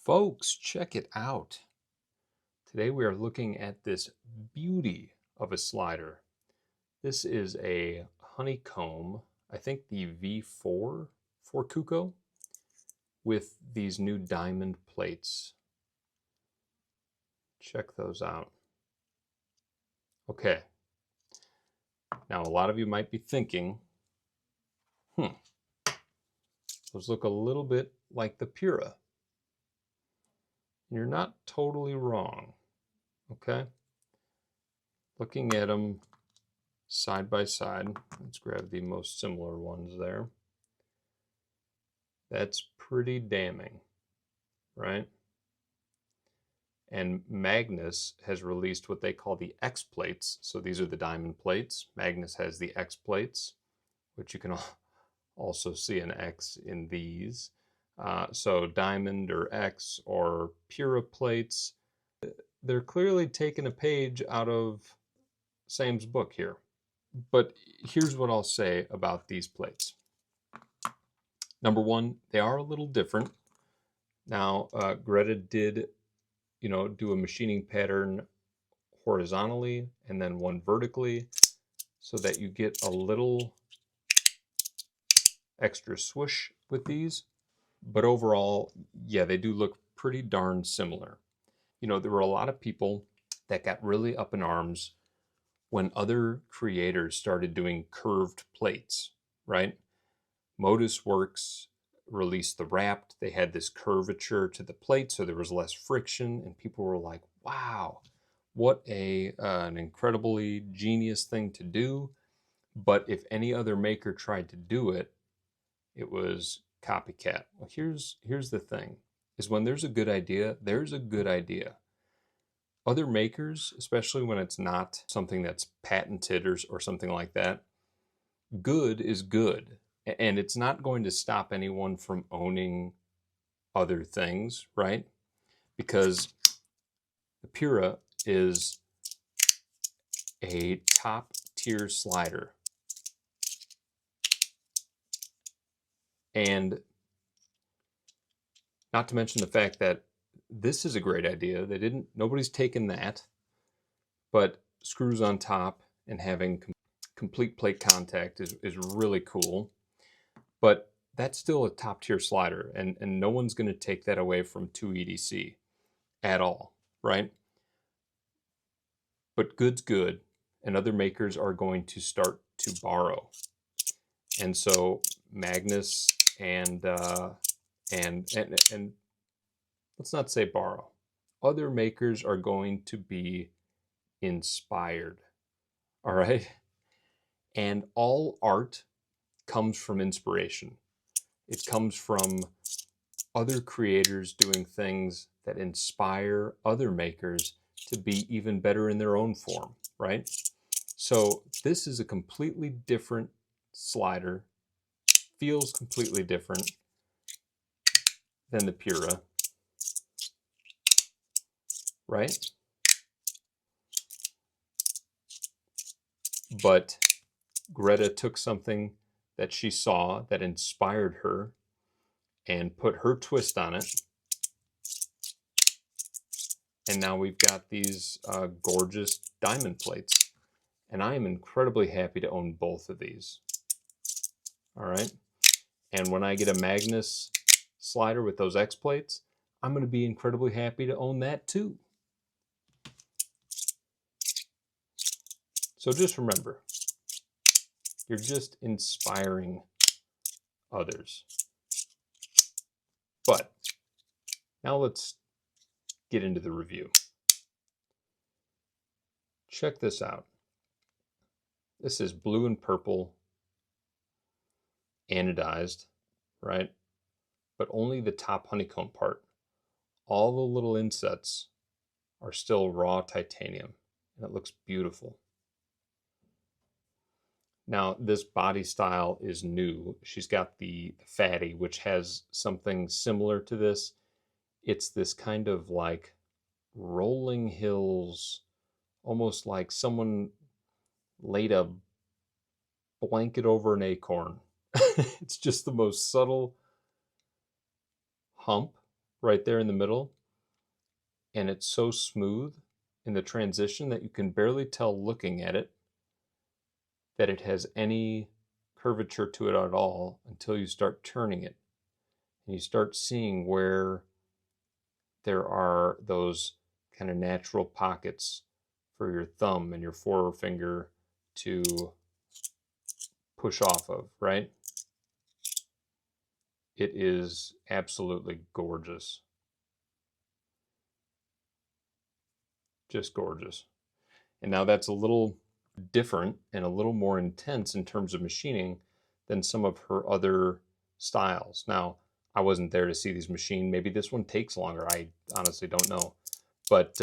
Folks, check it out. Today we are looking at this beauty of a slider. This is a Honeycomb, I think the V4 for Kuko, with these new diamond plates. Check those out. Okay, now a lot of you might be thinking, those look a little bit like the Pura. You're not totally wrong, okay? Looking at them side by side, let's grab the most similar ones there. That's pretty damning, right? And Magnus has released what they call the X plates. So these are the diamond plates. Magnus has the X plates, which you can also see an X in these. So diamond or X or Pura plates. They're clearly taking a page out of Sam's book here. But here's what I'll say about these plates. Number one, they are a little different. Now, Greta did, do a machining pattern horizontally and then one vertically so that you get a little extra swoosh with these. But overall, yeah, they do look pretty darn similar. There were a lot of people that got really up in arms when other creators started doing curved plates, right? Modus Works released the Wrapped. They had this curvature to the plate, so there was less friction, and people were like, wow, what an incredibly genius thing to do. But if any other maker tried to do it, it was copycat. Well, here's the thing, is when there's a good idea, there's a good idea. Other makers, especially when it's not something that's patented or something like that, good is good. And it's not going to stop anyone from owning other things, right? Because the Pura is a top tier slider. And not to mention the fact that this is a great idea. Nobody's taken that, but screws on top and having complete plate contact is really cool. But that's still a top tier slider, and no one's going to take that away from 2EDC at all, right? But good's good, and other makers are going to start to borrow. And so Magnus and let's not say borrow. Other makers are going to be inspired, all right? And all art comes from inspiration. It comes from other creators doing things that inspire other makers to be even better in their own form, right? So this is a completely different slider, feels completely different than the Pura, right? But Greta took something that she saw that inspired her and put her twist on it. And now we've got these gorgeous diamond plates. And I am incredibly happy to own both of these. All right. And when I get a Magnus slider with those X plates, I'm going to be incredibly happy to own that too. So just remember, you're just inspiring others. But now let's get into the review. Check this out. This is blue and purple anodized, right? But only the top honeycomb part. All the little insets are still raw titanium, and it looks beautiful. Now, this body style is new. She's got the fatty, which has something similar to this. It's this kind of like rolling hills, almost like someone laid a blanket over an acorn. It's just the most subtle hump, right there in the middle, and it's so smooth in the transition that you can barely tell looking at it that it has any curvature to it at all until you start turning it. And you start seeing where there are those kind of natural pockets for your thumb and your forefinger to push off of, right? It is absolutely gorgeous. Just gorgeous. And now that's a little different and a little more intense in terms of machining than some of her other styles. Now, I wasn't there to see these machined. Maybe this one takes longer. I honestly don't know. But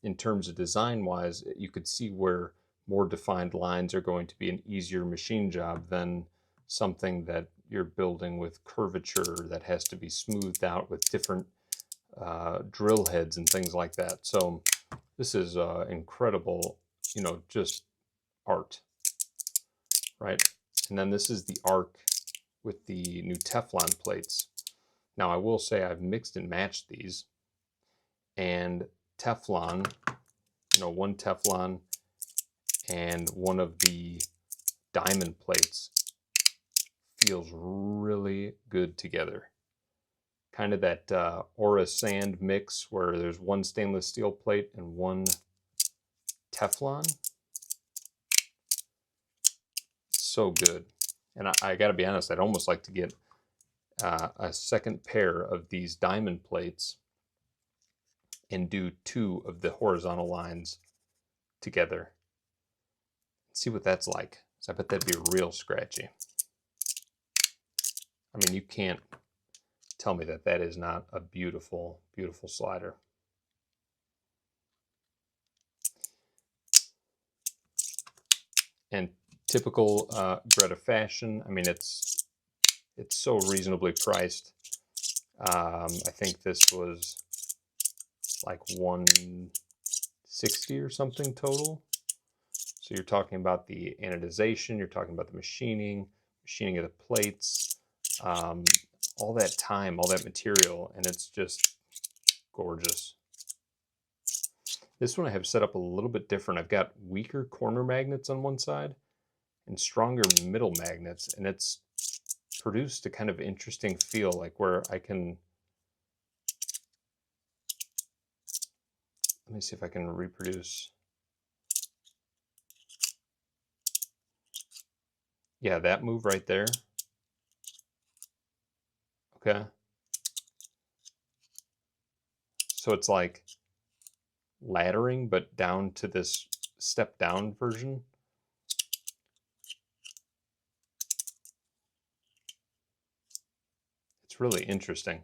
in terms of design-wise, you could see where more defined lines are going to be an easier machine job than something that you're building with curvature that has to be smoothed out with different drill heads and things like that. So this is incredible, just art, right? And then this is the arc with the new Teflon plates. Now, I will say I've mixed and matched these, and Teflon, one Teflon and one of the diamond plates feels really good together. Kind of that aura sand mix where there's one stainless steel plate and one Teflon. So good. And I got to be honest, I'd almost like to get a second pair of these diamond plates and do 2 of the horizontal lines together. See what that's like. So I bet that'd be real scratchy. I mean, you can't tell me that that is not a beautiful, beautiful slider. And typical Greta fashion, I mean, it's so reasonably priced. I think this was like $160 or something total. So you're talking about the anodization, you're talking about the machining of the plates, all that time, all that material, and it's just gorgeous. This one I have set up a little bit different. I've got weaker corner magnets on one side and stronger middle magnets, and it's produced a kind of interesting feel, like where I can, let me see if I can reproduce. Yeah, that move right there. Okay. So it's like laddering, but down to this step down version. It's really interesting.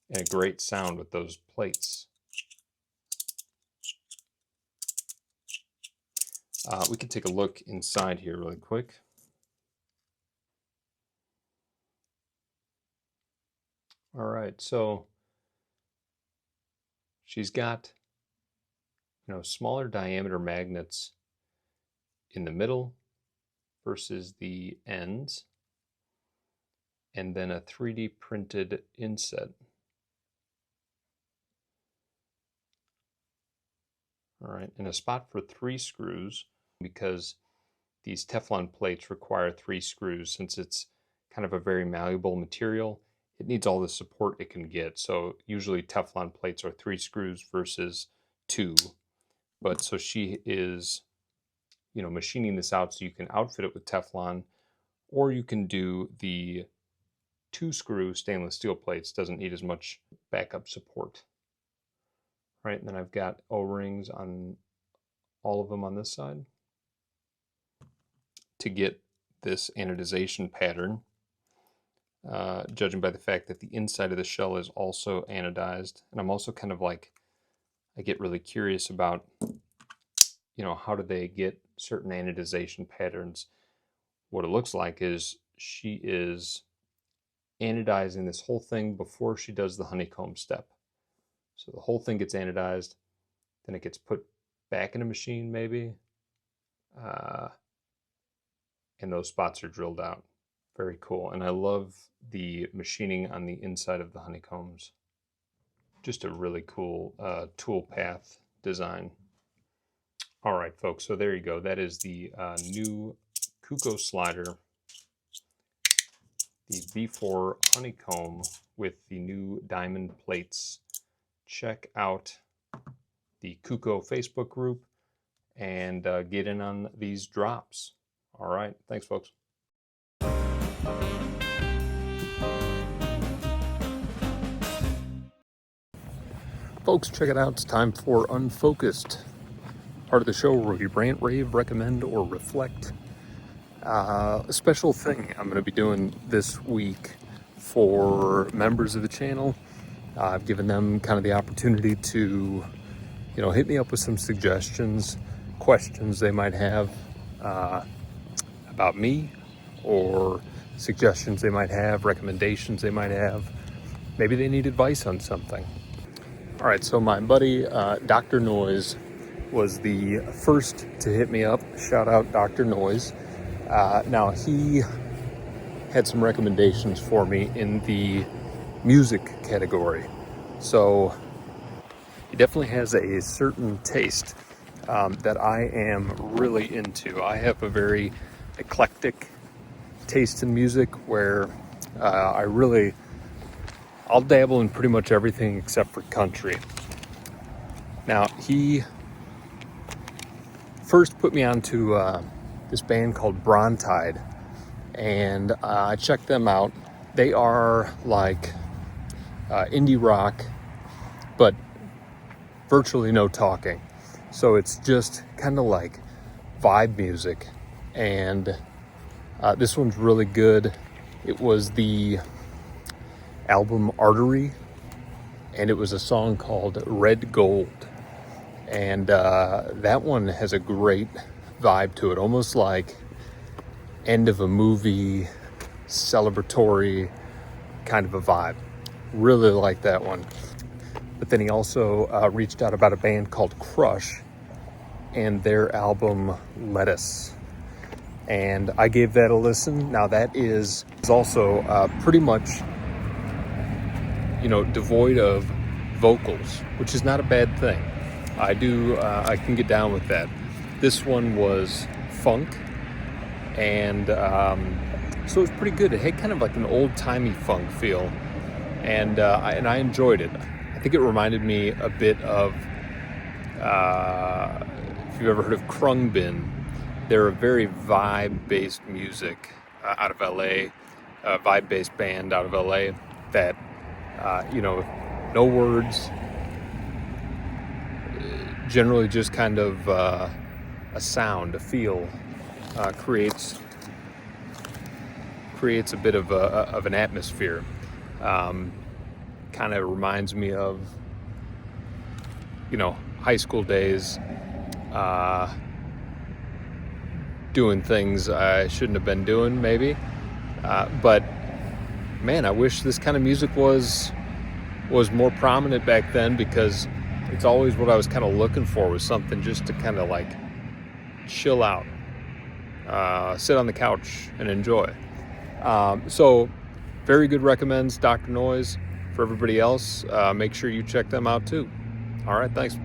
And a great sound with those plates. We could take a look inside here really quick. All right, so she's got, smaller diameter magnets in the middle versus the ends, and then a 3D printed inset. All right, and a spot for 3 screws, because these Teflon plates require 3 screws. Since it's kind of a very malleable material, it needs all the support it can get. So usually Teflon plates are 3 screws versus 2. But so she is, machining this out so you can outfit it with Teflon, or you can do the 2-screw stainless steel plates. Doesn't need as much backup support. Right, and then I've got O-rings on all of them on this side to get this anodization pattern, judging by the fact that the inside of the shell is also anodized. And I'm also kind of like, I get really curious about, how do they get certain anodization patterns? What it looks like is she is anodizing this whole thing before she does the honeycomb step. So the whole thing gets anodized, then it gets put back in a machine maybe, and those spots are drilled out. Very cool. And I love the machining on the inside of the honeycombs. Just a really cool tool path design. All right, folks, so there you go. That is the new Kuko slider, the V4 Honeycomb with the new diamond plates. Check out the Kuko Facebook group and get in on these drops. All right, thanks, folks. Folks, check it out. It's time for Unfocused, part of the show where we rant, rave, recommend, or reflect. A special thing I'm going to be doing this week for members of the channel. I've given them kind of the opportunity to, hit me up with some suggestions, questions they might have about me, or suggestions they might have, recommendations they might have. Maybe they need advice on something. All right, so my buddy, Dr. Noise, was the first to hit me up. Shout out Dr. Noise. Now, he had some recommendations for me in the music category. So he definitely has a certain taste that I am really into. I have a very eclectic taste in music where I'll dabble in pretty much everything except for country. Now, he first put me onto this band called Brontide, and I checked them out. They are like indie rock, but virtually no talking. So it's just kind of like vibe music, and this one's really good. It was the album Artery, and it was a song called Red Gold, and that one has a great vibe to it, almost like end of a movie, celebratory kind of a vibe. Really like that one. But then he also reached out about a band called Crush and their album Lettuce, and I gave that a listen. Now that is also pretty much devoid of vocals, which is not a bad thing. I can get down with that. This one was funk, and so it was pretty good. It had kind of like an old-timey funk feel, and I enjoyed it. I think it reminded me a bit of, if you've ever heard of Krungbin. They're a very vibe-based music out of LA, a vibe-based band out of LA that no words, generally just kind of a sound, a feel, creates a bit of an atmosphere. Kind of reminds me of high school days, doing things I shouldn't have been doing, maybe, but man, I wish this kind of music was more prominent back then, because it's always what I was kind of looking for, was something just to kind of like chill out, sit on the couch and enjoy. So very good recommends, Dr. Noise. For everybody else, make sure you check them out too. All right, thanks.